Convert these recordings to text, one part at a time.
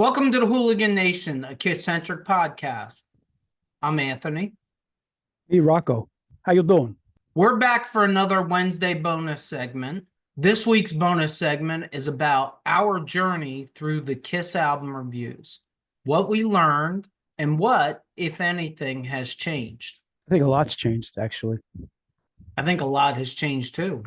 Welcome to the Hooligan Nation, a KISS-Centric podcast. I'm Anthony. Hey Rocco, how you doing? We're back for another Wednesday bonus segment. This week's bonus segment is about our journey through the KISS album reviews, what we learned, and what, if anything, has changed. I think a lot's changed actually. I think a lot has changed too,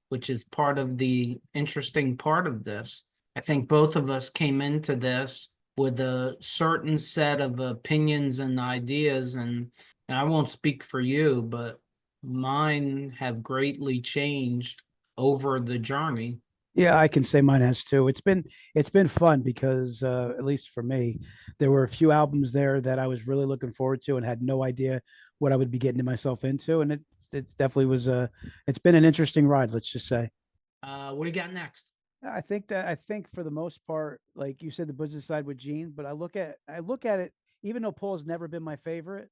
which is part of the interesting part of this. I think both of us came into this with a certain set of opinions and ideas, and I won't speak for you, but mine have greatly changed over the journey. Yeah, I can say mine has too. It's been fun because at least for me, there were a few albums there that I was really looking forward to and had no idea what I would be getting myself into, and it definitely was it's been an interesting ride. Let's just say. What do you got next? I think for the most part, like you said, the business side with Gene, but I look at it. Even though Paul's never been my favorite,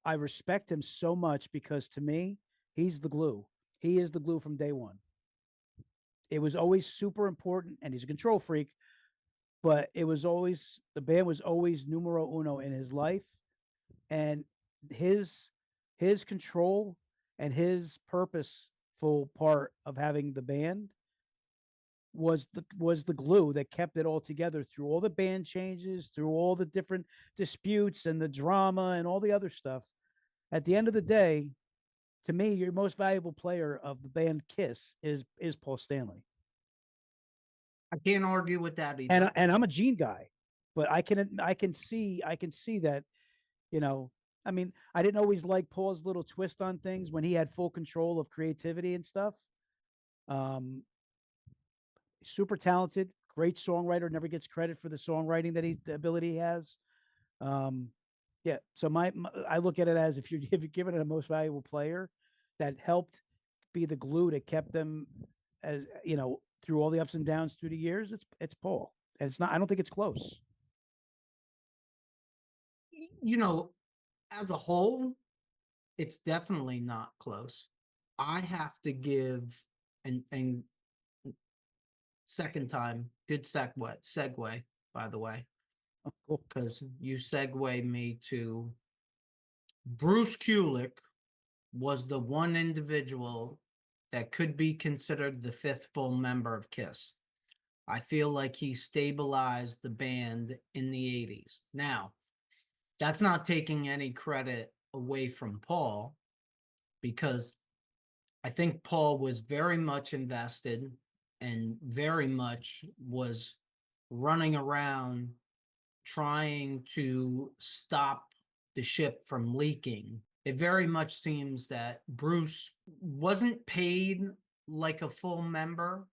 I respect him so much because to me, he's the glue. He is the glue from day one. It was always super important, and he's a control freak, but it was always the band was always numero uno in his life, and his his control and his purposeful part of having the band was the glue that kept it all together through all the band changes, through all the different disputes and the drama and all the other stuff. At the end of the day, to me, your most valuable player of the band Kiss is Paul Stanley. I can't argue with that and either. and I'm a Gene guy, but I can see that, you know. I mean, I didn't always like Paul's little twist on things when he had full control of creativity and stuff. Um, Super talented, great songwriter, never gets credit for the songwriting the ability he has. Um, yeah, so I look at it as if you're giving it a most valuable player that helped be the glue that kept them as through all the ups and downs through the years. It's Paul, and it's not. I don't think it's close. You know, as a whole, it's definitely not close. I have to give and second time, good segue, by the way, Oh, cool. because you segue me to Bruce Kulick was the one individual that could be considered the fifth full member of KISS. I feel like he stabilized the band in the 80s. Now, that's not taking any credit away from Paul because I think Paul was very much invested and very much was running around trying to stop the ship from leaking. It very much seems that Bruce wasn't paid like a full member,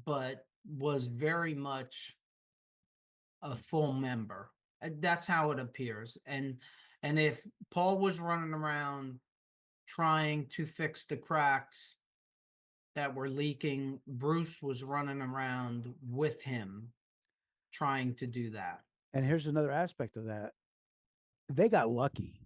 but was very much a full member. That's how it appears. And if Paul was running around trying to fix the cracks that were leaking, Bruce was running around with him trying to do that. And here's another aspect of that: they got lucky.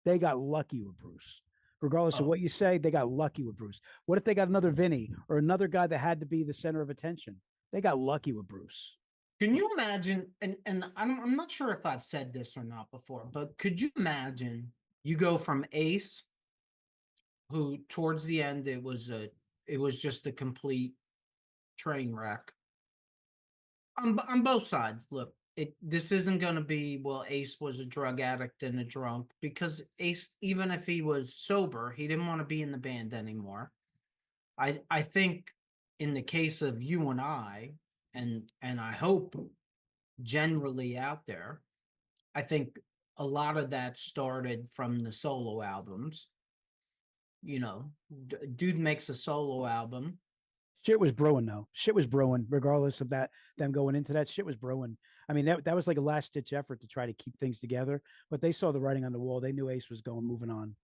They got lucky with Bruce. Regardless of Oh, what you say, they got lucky with Bruce. What if they got another Vinny or another guy that had to be the center of attention? They got lucky with Bruce. can you imagine? And I'm not sure if I've said this or not before, but could you imagine you go from Ace, who towards the end it was just a complete train wreck on both sides. Look, this isn't going to be well. Ace was a drug addict and a drunk because Ace, even if he was sober, he didn't want to be in the band anymore. I think in the case of you and I, and I hope generally out there, I think a lot of that started from the solo albums. You know, dude makes a solo album. Shit was brewing though. Shit was brewing, regardless of that. Them going into that shit was brewing. I mean, that was like a last ditch effort to try to keep things together. But they saw the writing on the wall. They knew Ace was going moving on.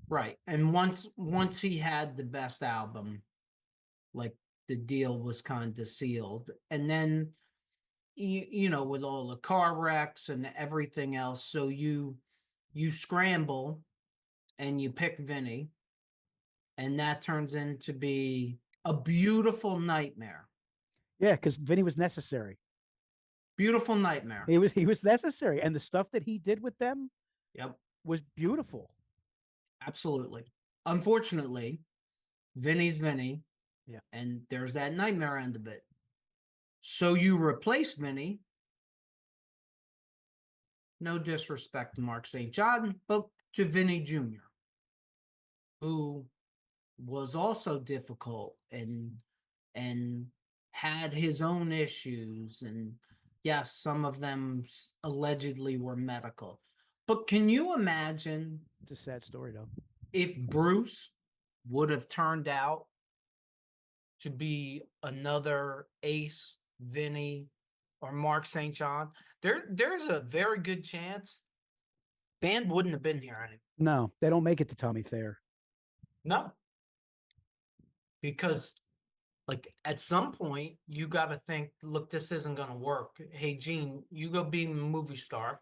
Right. And once he had the best album, like the deal was kind of sealed. And then you know, with all the car wrecks and everything else, so you scramble and you pick Vinny, and that turns into be a beautiful nightmare. Yeah, because Vinny was necessary. Beautiful nightmare. He was necessary, and the stuff that he did with them Yep, was beautiful. absolutely. Unfortunately, Vinny's Vinny, Yeah. and there's that nightmare end of it. So you replace Vinny. No disrespect to Mark St. John, but to Vinny Jr., who was also difficult and had his own issues, and yes, some of them allegedly were medical. But can you imagine It's a sad story, though. if Bruce would have turned out to be another Ace, Vinny, or Mark St. John? There's a very good chance band wouldn't have been here anymore. No, they don't make it to Tommy Thayer. No, because like at some point you got to think, look, this isn't going to work. Hey, Gene, you go be a movie star,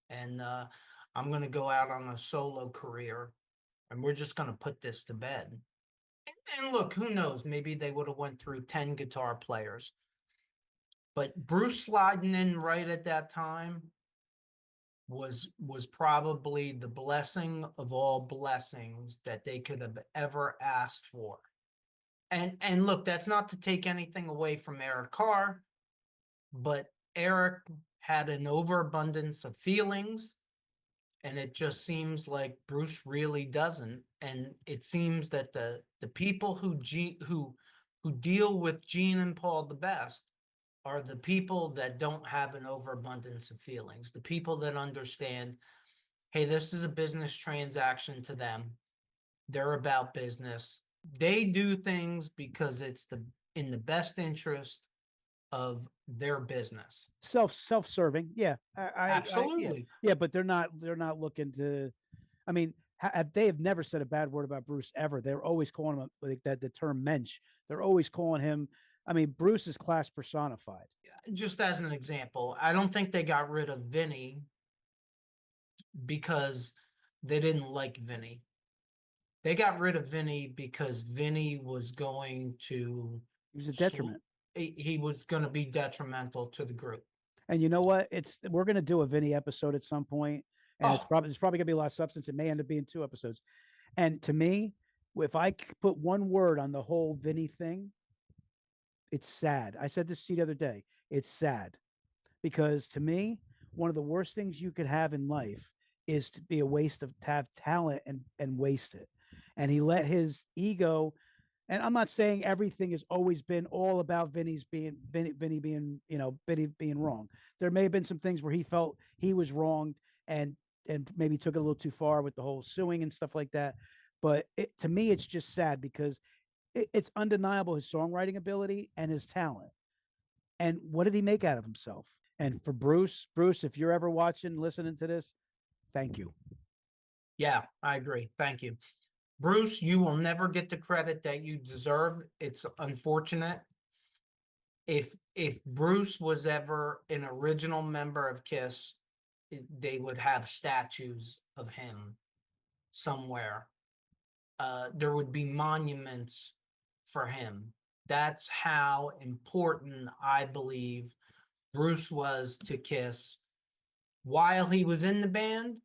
and I'm going to go out on a solo career, and we're just going to put this to bed. And look, who knows? Maybe they would have went through 10 guitar players. But Bruce sliding in right at that time was probably the blessing of all blessings that they could have ever asked for. And look, that's not to take anything away from Eric Carr, but Eric had an overabundance of feelings, and it just seems like Bruce really doesn't. And it seems that the people who deal with Gene and Paul the best are the people that don't have an overabundance of feelings, the people that understand, hey, this is a business transaction to them. They're about business. They do things because it's in the best interest of their business. Self-serving. Yeah. Absolutely. Yeah, but they're not looking to, I mean, they have never said a bad word about Bruce ever. They're always calling him like that, the term mensch. They're always calling him, I mean, Bruce is class personified. Just as an example, I don't think they got rid of Vinny because they didn't like Vinny. They got rid of Vinny because Vinny was going to He was a detriment. He was going to be detrimental to the group. And you know what? We're going to do a Vinny episode at some point, and it's probably going to be a lot of substance. It may end up being 2 episodes. And to me, if I put one word on the whole Vinny thing, it's sad. I said this to you the other day. It's sad because to me, one of the worst things you could have in life is to be a waste of to have talent and waste it. And he let his ego. And I'm not saying everything has always been all about Vinny being, Vinny being wrong. There may have been some things where he felt he was wronged and maybe took it a little too far with the whole suing and stuff like that. But to me, it's just sad because it's undeniable his songwriting ability and his talent. And what did he make out of himself? And for Bruce, if you're ever watching, listening to this, thank you. Yeah, I agree. Thank you. Bruce, you will never get the credit that you deserve. It's unfortunate. If Bruce was ever an original member of KISS, they would have statues of him somewhere. There would be monuments for him. That's how important I believe Bruce was to KISS while he was in the band,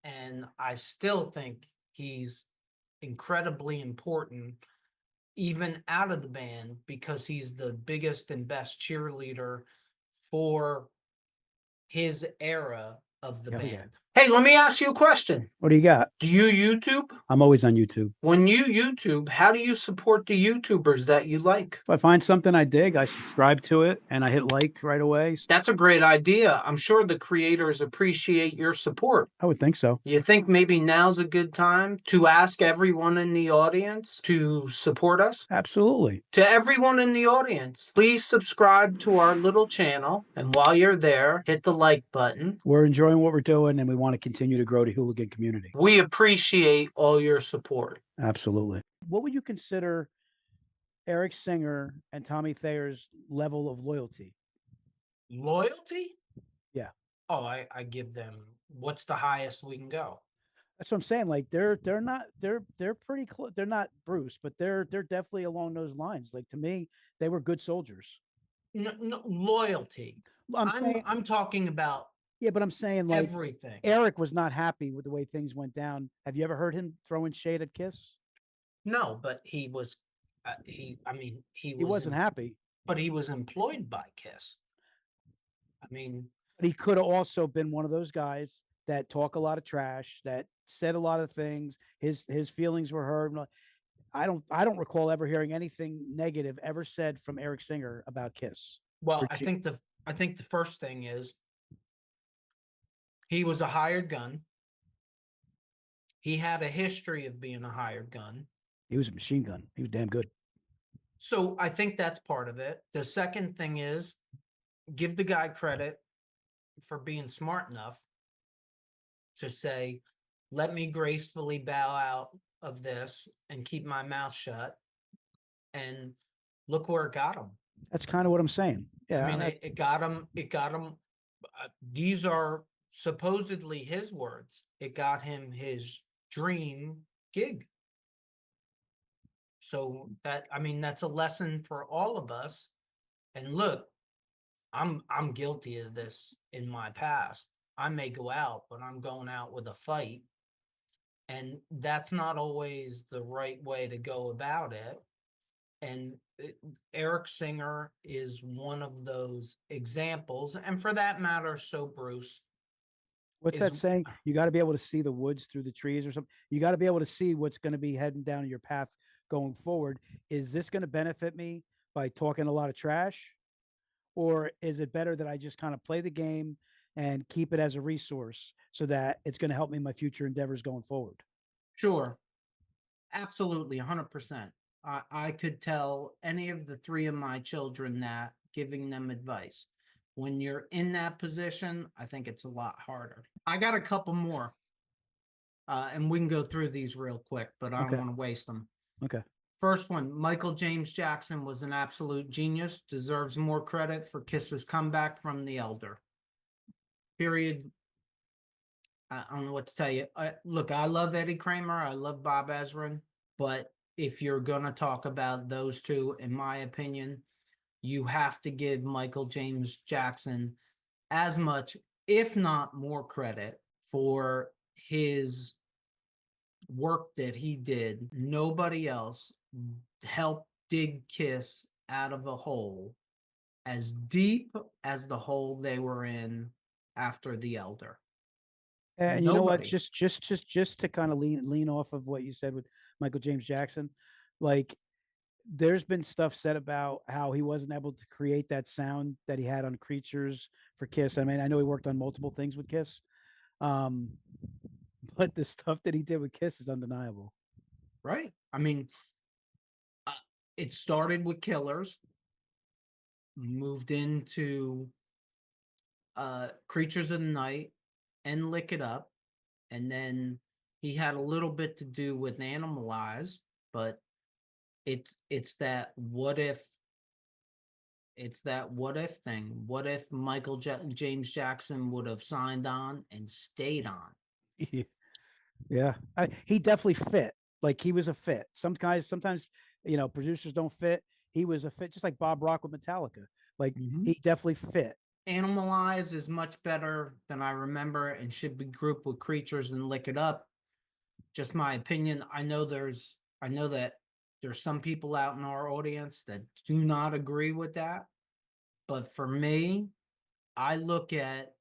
and I still think he's incredibly important even out of the band because he's the biggest and best cheerleader for his era of the Oh, band. yeah. Hey, let me ask you a question. What do you got? Do you YouTube? I'm always on YouTube. When you YouTube, how do you support the YouTubers that you like? If I find something I dig, I subscribe to it and I hit like right away. That's a great idea. I'm sure the creators appreciate your support. I would think so. You think maybe now's a good time to ask everyone in the audience to support us? Absolutely. To everyone in the audience, please subscribe to our little channel. And while you're there, hit the like button. We're enjoying what we're doing and we want to continue to grow the hooligan community. We appreciate all your support. Absolutely. What would you consider Eric Singer and Tommy Thayer's level of loyalty? Loyalty? Yeah. Oh, I give them, what's the highest we can go? That's what I'm saying. Like they're pretty close. They're not Bruce, but they're definitely along those lines. Like to me, they were good soldiers. No, loyalty. I'm saying, I'm talking about yeah, but I'm saying like everything. Eric was not happy with the way things went down. Have you ever heard him throwing shade at Kiss? No, but he was, I mean, He wasn't happy. but he was employed by KISS. I mean, But he could have also been one of those guys that talk a lot of trash, that said a lot of things. His feelings were hurt. I don't recall ever hearing anything negative ever said from Eric Singer about Kiss. well, I think the first thing is he was a hired gun. He had a history of being a hired gun. He was a machine gun. He was damn good. So I think that's part of it. The second thing is give the guy credit for being smart enough to say, let me gracefully bow out of this and keep my mouth shut. And look where it got him. That's kind of what I'm saying. Yeah, I mean, it got him. It got him. These are supposedly his words. It got him his dream gig. So that, I mean, that's a lesson for all of us. And look, I'm guilty of this in my past. I may go out, but I'm going out with a fight. And that's not always the right way to go about it. And Eric Singer is one of those examples. And for that matter, so Bruce what's is that saying? You got to be able to see the woods through the trees or something. You got to be able to see what's going to be heading down your path going forward. Is this going to benefit me by talking a lot of trash? Or is it better that I just kind of play the game and keep it as a resource so that it's going to help me in my future endeavors going forward? sure, absolutely, 100%. I could tell any of the three of my children that giving them advice. When you're in that position, I think it's a lot harder. I got a couple more, and we can go through these real quick, but I don't Okay. want to waste them. Okay. First one, Michael James Jackson was an absolute genius, deserves more credit for Kiss's comeback from the Elder. Period. I don't know what to tell you. Look, I love Eddie Kramer. I love Bob Ezrin. But if you're going to talk about those two, in my opinion, you have to give Michael James Jackson as much, if not more credit for his work that he did. Nobody else helped dig Kiss out of a hole as deep as the hole they were in after the Elder. And you know what? Nobody. Just to kind of lean off of what you said with Michael James Jackson, like there's been stuff said about how he wasn't able to create that sound that he had on Creatures for Kiss. I mean, I know he worked on multiple things with Kiss, um, but the stuff that he did with Kiss is undeniable. Right. I mean, uh, it started with Killers, moved into Creatures of the Night and Lick It Up, and then he had a little bit to do with Animalize, but it's that what if it's that what if thing. What if James Jackson would have signed on and stayed on? Yeah, he definitely fit. Like he was a fit. Some guys, sometimes, producers don't fit. He was a fit, just like Bob Rock with Metallica. Like Mhm. he definitely fit. Animalize is much better than I remember and should be grouped with Creatures and Lick It Up. Just my opinion. I know that there's some people out in our audience that do not agree with that. But for me, I look at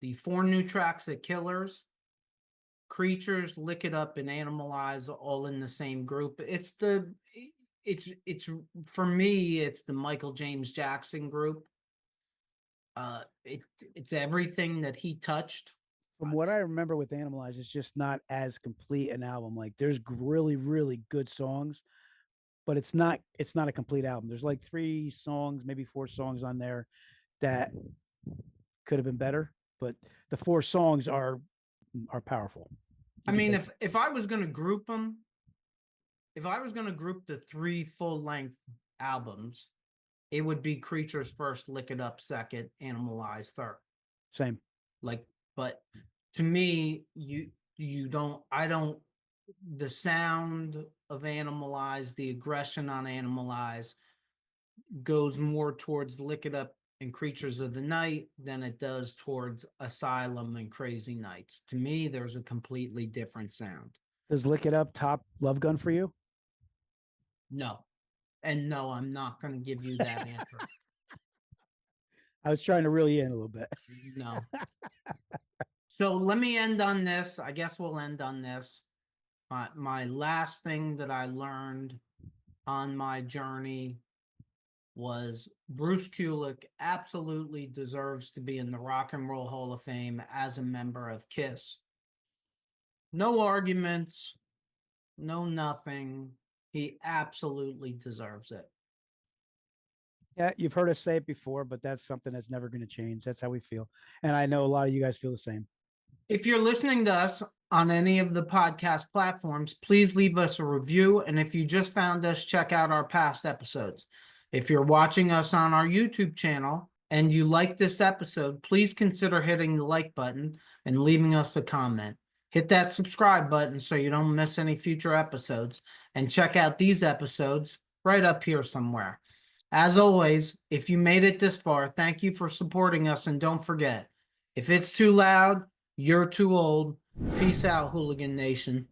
the four new tracks at Killers, Creatures, Lick It Up, and Animalize all in the same group. It's for me, it's the Michael James Jackson group. It's everything that he touched. From what I remember with Animalize, it's just not as complete an album. Like there's really, really good songs, but it's not a complete album. There's like 3 songs, maybe 4 songs on there that could have been better, but the 4 songs are powerful. I You can mean, take if I was going to group them, if I was going to group the three full length albums, it would be Creatures first, Lick It Up second, Animalize third. same. Like, but to me, you don't. I don't. The sound of Animalize, the aggression on Animalize, goes more towards Lick It Up and Creatures of the Night than it does towards Asylum and Crazy Nights. To me, there's a completely different sound. Does Lick It Up top Love Gun for you? No. And no, I'm not going to give you that answer. I was trying to reel you in a little bit. No. So let me end on this. I guess we'll end on this. My last thing that I learned on my journey was Bruce Kulick absolutely deserves to be in the Rock and Roll Hall of Fame as a member of KISS. No arguments, no nothing. He absolutely deserves it. Yeah, you've heard us say it before, but that's something that's never going to change. That's how we feel. And I know a lot of you guys feel the same. If you're listening to us on any of the podcast platforms, please leave us a review. And if you just found us, check out our past episodes. If you're watching us on our YouTube channel and you like this episode, please consider hitting the like button and leaving us a comment. Hit that subscribe button so you don't miss any future episodes. And check out these episodes right up here somewhere. As always, if you made it this far, thank you for supporting us. And don't forget, if it's too loud, you're too old. Peace out, Hooligan Nation.